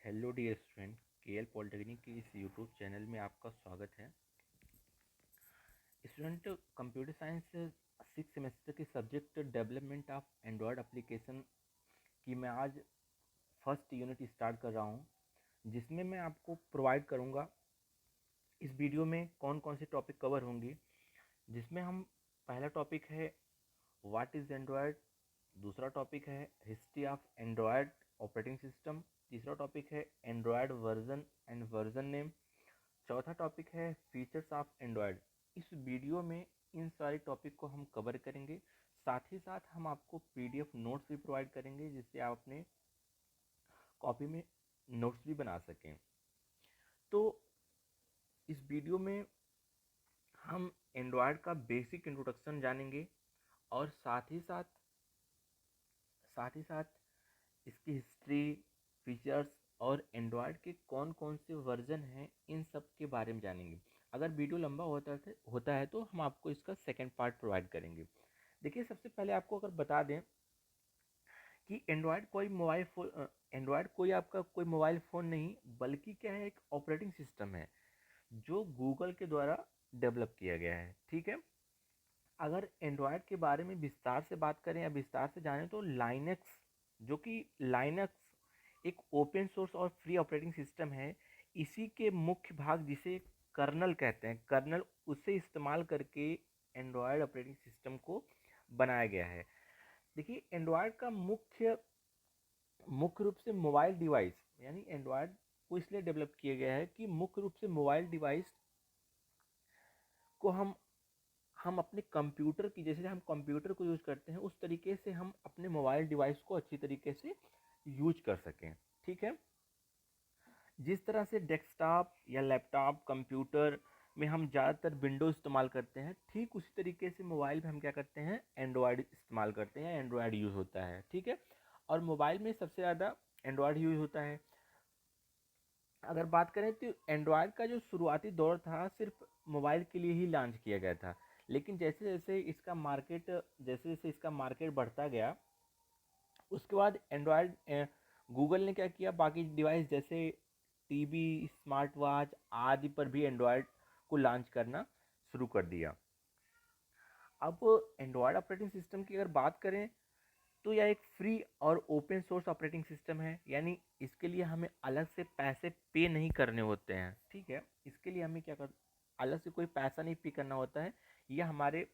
Hello dear student, KL polytechnic के इस YouTube channel में आपका स्वागत है। स्टूडेंट, कंप्यूटर साइंस 6 सेमेस्टर के subject development of Android application की मैं आज फर्स्ट यूनिट स्टार्ट कर रहा हूं, जिसमें मैं आपको प्रोवाइड करूंगा इस वीडियो में कौन कौन से टॉपिक कवर होंगे। जिसमें हम पहला टॉपिक है व्हाट इज़ एंड्रॉयड, दूसरा टॉपिक है history of Android operating system, तीसरा टॉपिक है Android version and version name, चौथा टॉपिक है फीचर्स ऑफ एंड्रॉयड। इस वीडियो में इन सारे टॉपिक को हम कवर करेंगे। साथ ही साथ हम आपको पीडीएफ नोट्स भी प्रोवाइड करेंगे, जिससे आप अपने कॉपी में नोट्स भी बना सकें। तो इस वीडियो में हम एंड्रॉयड का बेसिक इंट्रोडक्शन जानेंगे और साथ ही साथ इसकी हिस्ट्री, फीचर्स और एंड्रॉयड के कौन कौन से वर्जन हैं, इन सब के बारे में जानेंगे। अगर वीडियो लंबा होता है तो हम आपको इसका सेकंड पार्ट प्रोवाइड करेंगे। देखिए, सबसे पहले आपको अगर बता दें कि एंड्रॉयड कोई आपका कोई मोबाइल फ़ोन नहीं, बल्कि क्या है, एक ऑपरेटिंग सिस्टम है जो गूगल के द्वारा डेवलप किया गया है। ठीक है। अगर एंड्रॉयड के बारे में विस्तार से बात करें या विस्तार से जानें तो लाइनक्स एक ओपन सोर्स और फ्री ऑपरेटिंग सिस्टम है। इसी के मुख्य भाग, जिसे कर्नल कहते हैं, कर्नल उसे इस्तेमाल करके एंड्रॉयड ऑपरेटिंग सिस्टम को बनाया गया है। देखिए, एंड्रॉयड का मुख्य रूप से मोबाइल डिवाइस, यानी एंड्रॉयड को इसलिए डेवलप किया गया है कि मुख्य रूप से मोबाइल डिवाइस को हम अपने कंप्यूटर की, जैसे हम कंप्यूटर को यूज़ करते हैं, उस तरीके से हम अपने मोबाइल डिवाइस को अच्छी तरीके से यूज कर सकें। ठीक है। जिस तरह से डेस्कटॉप या लैपटॉप कंप्यूटर में हम ज़्यादातर विंडोज इस्तेमाल करते हैं, ठीक उसी तरीके से मोबाइल में हम क्या करते हैं, एंड्रॉयड इस्तेमाल करते हैं, एंड्रॉयड यूज़ होता है। ठीक है। और मोबाइल में सबसे ज़्यादा एंड्रॉयड यूज़ होता है। अगर बात करें तो एंड्रॉयड का जो शुरुआती दौर था, सिर्फ मोबाइल के लिए ही लॉन्च किया गया था। लेकिन जैसे जैसे इसका मार्केट बढ़ता गया, उसके बाद एंड्रॉयड गूगल ने क्या किया, बाकी डिवाइस जैसे टीवी, स्मार्ट वॉच आदि पर भी एंड्रॉयड को लॉन्च करना शुरू कर दिया। अब एंड्रॉयड ऑपरेटिंग सिस्टम की अगर बात करें तो यह एक फ्री और ओपन सोर्स ऑपरेटिंग सिस्टम है, यानी इसके लिए हमें अलग से पैसे पे नहीं करने होते हैं। ठीक है। इसके लिए हमें अलग से कोई पैसा नहीं पे करना होता है। यह हमारे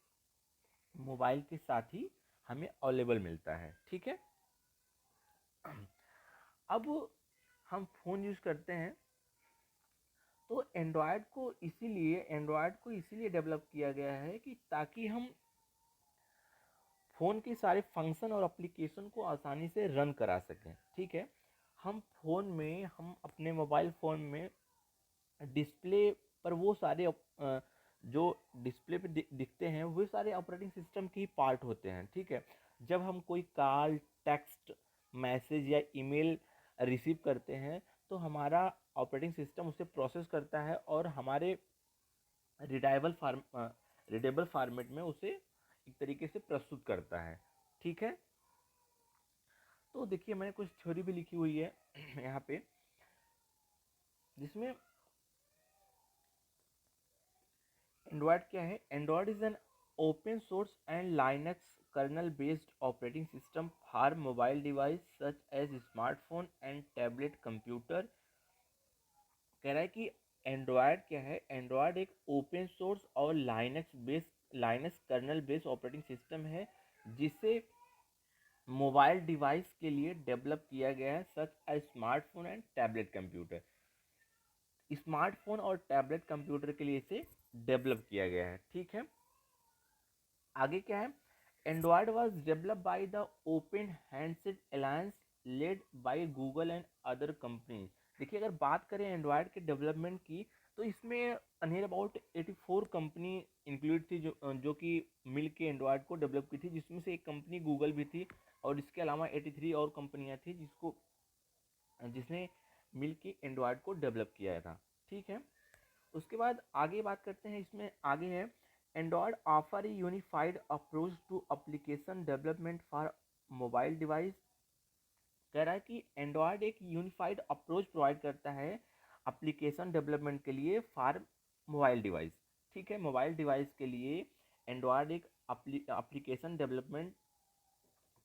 मोबाइल के साथ ही हमें अवेलेबल मिलता है। ठीक है। अब हम फ़ोन यूज़ करते हैं, तो एंड्रॉयड को इसीलिए डेवलप किया गया है कि ताकि हम फ़ोन के सारे फंक्शन और एप्लीकेशन को आसानी से रन करा सकें। ठीक है। हम अपने मोबाइल फ़ोन में डिस्प्ले पर वो सारे जो डिस्प्ले पे दिखते हैं, वो सारे ऑपरेटिंग सिस्टम के ही पार्ट होते हैं। ठीक है। जब हम कोई कॉल, टेक्स्ट मैसेज या ईमेल रिसीव करते हैं, तो हमारा ऑपरेटिंग सिस्टम उसे प्रोसेस करता है और हमारे रीडाइबल फार्म रीडेबल फॉर्मेट में उसे एक तरीके से प्रस्तुत करता है। ठीक है। तो देखिए, मैंने कुछ थ्योरी भी लिखी हुई है यहाँ पे, जिसमें एंड्रॉयड क्या है। Android is an open source and Linux kernel based operating system for mobile device such as smartphone and tablet computer. कह रहा है कि एंड्रॉयड क्या है, एंड्रॉयड एक ओपन सोर्स और Linux kernel based operating system है, जिसे मोबाइल डिवाइस के लिए डेवलप किया गया है, such as smartphone and tablet computer. Smartphone और टैबलेट कंप्यूटर के लिए इसे डेवलप किया गया है। ठीक है। आगे क्या है, Android was develop by the open handset alliance led by Google and other companies. देखिए, अगर बात करें एंड्रॉयड के डेवलपमेंट की, तो इसमें नियर अबाउट 84 कंपनी इंक्लूड थी, जो कि मिल के एंड्रॉयड को डेवलप की थी, जिसमें से एक कंपनी गूगल भी थी, और इसके अलावा 83 और कंपनियां थी जिसने मिल के एंड्रॉयड को डेवलप किया था। ठीक है। उसके बाद आगे बात करते हैं, इसमें आगे है Android offer a unified approach to application development for mobile device. कह रहा है कि एंड्रॉयड एक यूनिफाइड अप्रोच प्रोवाइड करता है एप्लीकेशन डेवलपमेंट के लिए फॉर मोबाइल डिवाइस। ठीक है, मोबाइल डिवाइस के लिए एंड्रॉयड एक एप्लीकेशन डेवलपमेंट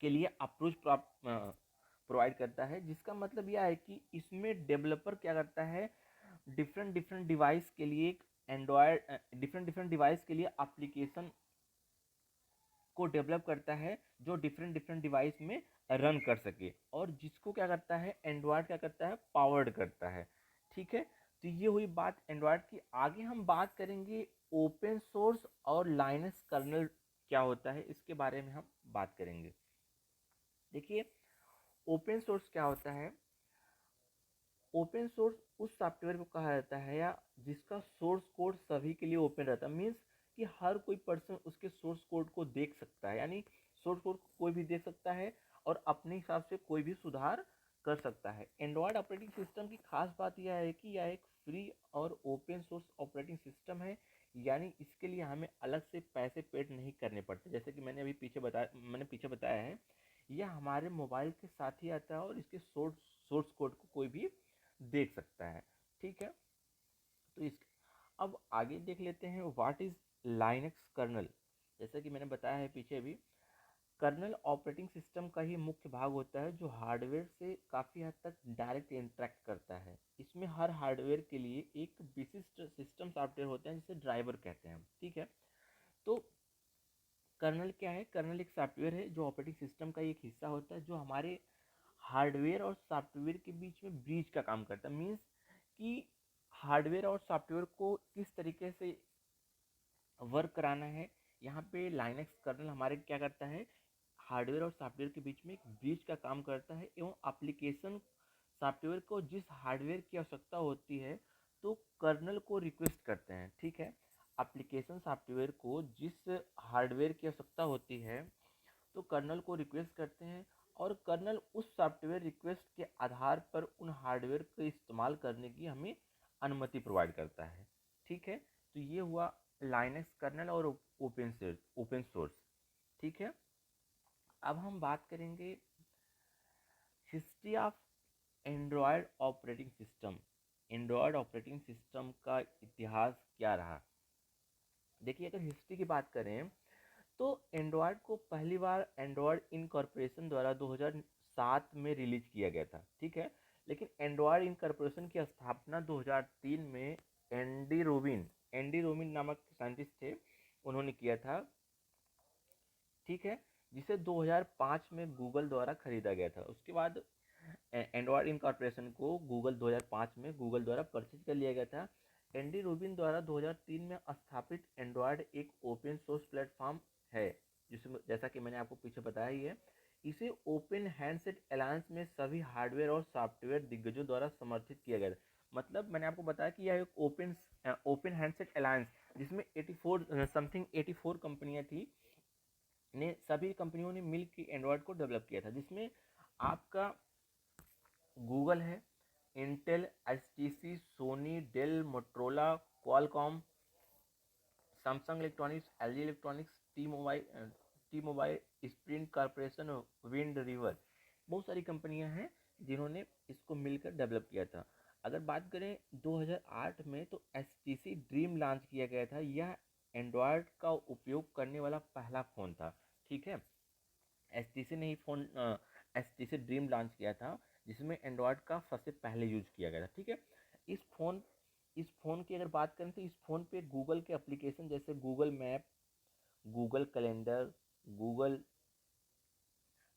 के लिए अप्रोच प्रोवाइड करता है, जिसका मतलब यह है कि इसमें डेवलपर क्या करता है, डिफरेंट डिफरेंट डिवाइस के लिए एक एंड्रॉयड डिफरेंट डिफरेंट डिवाइस के लिए एप्लीकेशन को डेवलप करता है जो डिफरेंट डिफरेंट डिवाइस में रन कर सके, और जिसको क्या करता है, एंड्रॉयड क्या करता है, पावर्ड करता है। ठीक है, तो ये हुई बात एंड्रॉयड की। आगे हम बात करेंगे ओपन सोर्स और लाइनक्स कर्नल क्या होता है, इसके बारे में हम बात करेंगे। देखिए, ओपन सोर्स क्या होता है। ओपन सोर्स उस सॉफ्टवेयर को कहा जाता है या जिसका सोर्स कोड सभी के लिए ओपन रहता है। मीन्स कि हर कोई पर्सन उसके सोर्स कोड को देख सकता है, यानी सोर्स कोड को कोई भी देख सकता है और अपने हिसाब से कोई भी सुधार कर सकता है। एंड्रॉयड ऑपरेटिंग सिस्टम की खास बात यह है कि यह एक फ्री और ओपन सोर्स ऑपरेटिंग सिस्टम है, यानी इसके लिए हमें अलग से पैसे पेड नहीं करने पड़ते। जैसे कि मैंने पीछे बताया है, यह हमारे मोबाइल के साथ ही आता है और इसके सोर्स कोड को कोई भी देख सकता है। ठीक है, तो इस अब आगे देख लेते हैं व्हाट इज लाइनक्स कर्नल। जैसा कि मैंने बताया है पीछे भी, कर्नल ऑपरेटिंग सिस्टम का ही मुख्य भाग होता है जो हार्डवेयर से काफ़ी हद तक डायरेक्ट इंटरेक्ट करता है। इसमें हर हार्डवेयर के लिए एक विशिष्ट सिस्टम सॉफ्टवेयर होता है जिसे ड्राइवर कहते हैं। ठीक है, तो कर्नल क्या है, कर्नल एक सॉफ्टवेयर है जो ऑपरेटिंग सिस्टम का एक हिस्सा होता है जो हमारे हार्डवेयर और सॉफ्टवेयर के बीच में ब्रिज का काम करता है। मीन्स कि हार्डवेयर और सॉफ्टवेयर को किस तरीके से वर्क कराना है, यहाँ पे लाइनक्स कर्नल हमारे क्या करता है, हार्डवेयर और सॉफ्टवेयर के बीच में एक ब्रिज का काम करता है एवं एप्लीकेशन सॉफ्टवेयर को जिस हार्डवेयर की आवश्यकता होती है तो कर्नल को रिक्वेस्ट करते हैं। ठीक है, एप्लीकेशन सॉफ्टवेयर को जिस हार्डवेयर की आवश्यकता होती है तो कर्नल को रिक्वेस्ट करते हैं, और कर्नल उस सॉफ्टवेयर रिक्वेस्ट के आधार पर उन हार्डवेयर का इस्तेमाल करने की हमें अनुमति प्रोवाइड करता है। ठीक है, तो ये हुआ लाइनक्स कर्नल और ओपन सोर्स। ठीक है, अब हम बात करेंगे history of Android operating system. Android operating system का इतिहास क्या रहा। देखिए, अगर हिस्ट्री की बात करें तो एंड्रॉयड को पहली बार एंड्रॉयड इनकॉर्पोरेशन द्वारा 2007 में रिलीज किया गया था। ठीक है, लेकिन एंड्रॉयड इनकॉर्पोरेशन की स्थापना 2003 में एंडी रोबिन नामक साइंटिस्ट थे, उन्होंने किया था। ठीक है, जिसे 2005 में गूगल द्वारा खरीदा गया था। उसके बाद एंड्रॉयड इनकॉर्पोरेशन को गूगल 2005 में गूगल द्वारा परचेज कर लिया गया था। एंडी रूबिन द्वारा 2003 में स्थापित एंड्रॉयड एक ओपन सोर्स प्लेटफॉर्म है, जिसमें जैसा कि मैंने आपको पीछे बताया ही है। इसे ओपन हैंडसेट अलायंस में सभी हार्डवेयर और सॉफ्टवेयर दिग्गजों द्वारा समर्थित किया गया था। मतलब मैंने आपको बताया कि यह एक ओपन हैंडसेट अलायंस जिसमें 84 कंपनियां थी, ने सभी कंपनियों ने मिलकर एंड्रॉयड को डेवलप किया था, जिसमें आपका गूगल है, Intel, HTC, Sony, Dell, Motorola, Qualcomm, Samsung Electronics, LG Electronics, T Mobile, Sprint Corporation, Wind River, बहुत सारी कंपनियां हैं जिन्होंने इसको मिलकर डेवलप किया था। अगर बात करें 2008 में तो एचटीसी ड्रीम लॉन्च किया गया था। यह एंड्रॉयड का उपयोग करने वाला पहला फ़ोन था। ठीक है, एचटीसी ने ही एचटीसी ड्रीम लॉन्च किया था जिसमें एंड्रॉयड का सबसे पहले यूज किया गया था। ठीक है, इस फ़ोन इस फ़ोन की अगर बात करें तो इस फ़ोन पे गूगल के एप्लीकेशन जैसे Google map, Google calendar, Google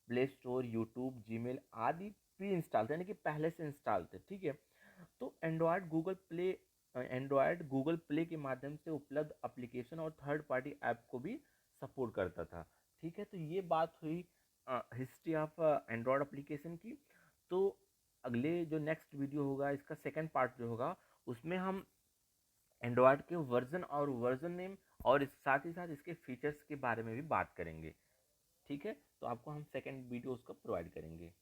play store, YouTube, Gmail आदि प्री इंस्टॉल थे, यानी कि पहले से इंस्टॉल थे। ठीक है, तो एंड्रॉयड गूगल प्ले के माध्यम से उपलब्ध एप्लीकेशन और थर्ड पार्टी ऐप को भी सपोर्ट करता था। ठीक है, तो ये बात हुई हिस्ट्री ऑफ एंड्रॉयड एप्लीकेशन की। तो अगले जो नेक्स्ट वीडियो होगा, इसका सेकंड पार्ट जो होगा, उसमें हम एंड्रॉयड के वर्जन नेम और साथ ही साथ इसके फीचर्स के बारे में भी बात करेंगे। ठीक है, तो आपको हम सेकंड वीडियो उसका प्रोवाइड करेंगे।